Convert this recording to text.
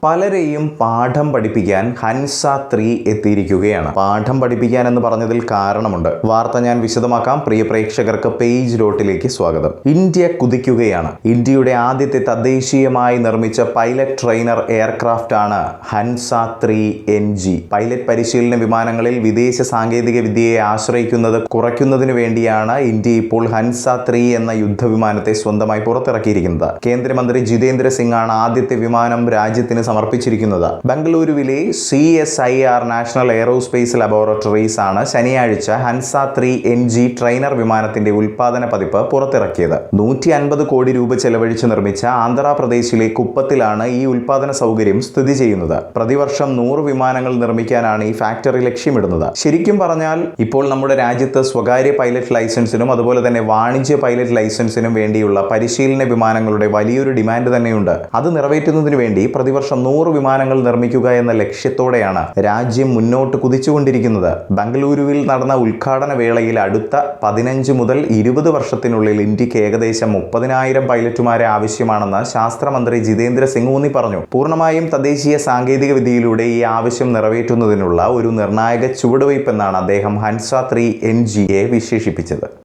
പലരെയും പാഠം പഠിപ്പിക്കാൻ ഹൻസ 3 എത്തിയിരിക്കുകയാണ്. പാഠം പഠിപ്പിക്കാൻ എന്ന് പറഞ്ഞതിൽ കാരണമുണ്ട്. വാർത്ത ഞാൻ വിശദമാക്കാം. പ്രിയ പ്രേക്ഷകർക്ക് പേജ് ഡോട്ടിലേക്ക് സ്വാഗതം. ഇന്ത്യ കുതിക്കുകയാണ്. ഇന്ത്യയുടെ ആദ്യത്തെ തദ്ദേശീയമായി നിർമ്മിച്ച പൈലറ്റ് ട്രെയിനർ എയർക്രാഫ്റ്റ് ആണ് ഹൻസ 3 NG. പൈലറ്റ് പരിശീലന വിമാനങ്ങളിൽ വിദേശ സാങ്കേതിക വിദ്യയെ ആശ്രയിക്കുന്നത് കുറയ്ക്കുന്നതിന് വേണ്ടിയാണ് ഇന്ത്യ ഇപ്പോൾ ഹൻസ 3 എന്ന യുദ്ധവിമാനത്തെ സ്വന്തമായി പുറത്തിറക്കിയിരിക്കുന്നത്. കേന്ദ്രമന്ത്രി ജിതേന്ദ്ര സിംഗ് ആണ് ആദ്യത്തെ വിമാനം രാജ്യത്തിന് സമർപ്പിച്ചിരിക്കുന്നത്. ബംഗളൂരുവിലെ CSIR നാഷണൽ എയറോസ്പേസ് ലബോറട്ടറീസ് ആണ് ശനിയാഴ്ച ഹൻസ 3 NG ട്രെയിനർ വിമാനത്തിന്റെ ഉൽപാദന പതിപ്പ് പുറത്തിറക്കിയത്. 150 കോടി രൂപ ചെലവഴിച്ച് നിർമ്മിച്ച ആന്ധ്രാപ്രദേശിലെ കുപ്പത്തിലാണ് ഈ ഉൽപാദന സൗകര്യം സ്ഥിതി ചെയ്യുന്നത്. പ്രതിവർഷം 100 വിമാനങ്ങൾ നിർമ്മിക്കാനാണ് ഈ ഫാക്ടറി ലക്ഷ്യമിടുന്നത്. ശരിക്കും പറഞ്ഞാൽ ഇപ്പോൾ നമ്മുടെ രാജ്യത്ത് സ്വകാര്യ പൈലറ്റ് ലൈസൻസിനും അതുപോലെ തന്നെ വാണിജ്യ പൈലറ്റ് ലൈസൻസിനും വേണ്ടിയുള്ള പരിശീലന വിമാനങ്ങളുടെ വലിയൊരു ഡിമാൻഡ് തന്നെയുണ്ട്. അത് നിറവേറ്റുന്നതിന് വേണ്ടി പ്രതിവർഷം 100 വിമാനങ്ങൾ നിർമ്മിക്കുക എന്ന ലക്ഷ്യത്തോടെയാണ് രാജ്യം മുന്നോട്ട് കുതിച്ചുകൊണ്ടിരിക്കുന്നത്. ബംഗളൂരുവിൽ നടന്ന ഉദ്ഘാടന വേളയിൽ അടുത്ത 15 മുതൽ 20 വർഷത്തിനുള്ളിൽ ഇന്ത്യക്ക് ഏകദേശം 30,000 പൈലറ്റുമാരെ ആവശ്യമാണെന്ന് ശാസ്ത്രമന്ത്രി ജിതേന്ദ്ര സിംഗ് ഊന്നി പറഞ്ഞു. പൂർണ്ണമായും തദ്ദേശീയ സാങ്കേതിക വിദ്യയിലൂടെ ഈ ആവശ്യം നിറവേറ്റുന്നതിനുള്ള ഒരു നിർണായക ചുവടുവയ്പെന്നാണ് അദ്ദേഹം ഹൻസ 3 NG വിശേഷിപ്പിച്ചത്.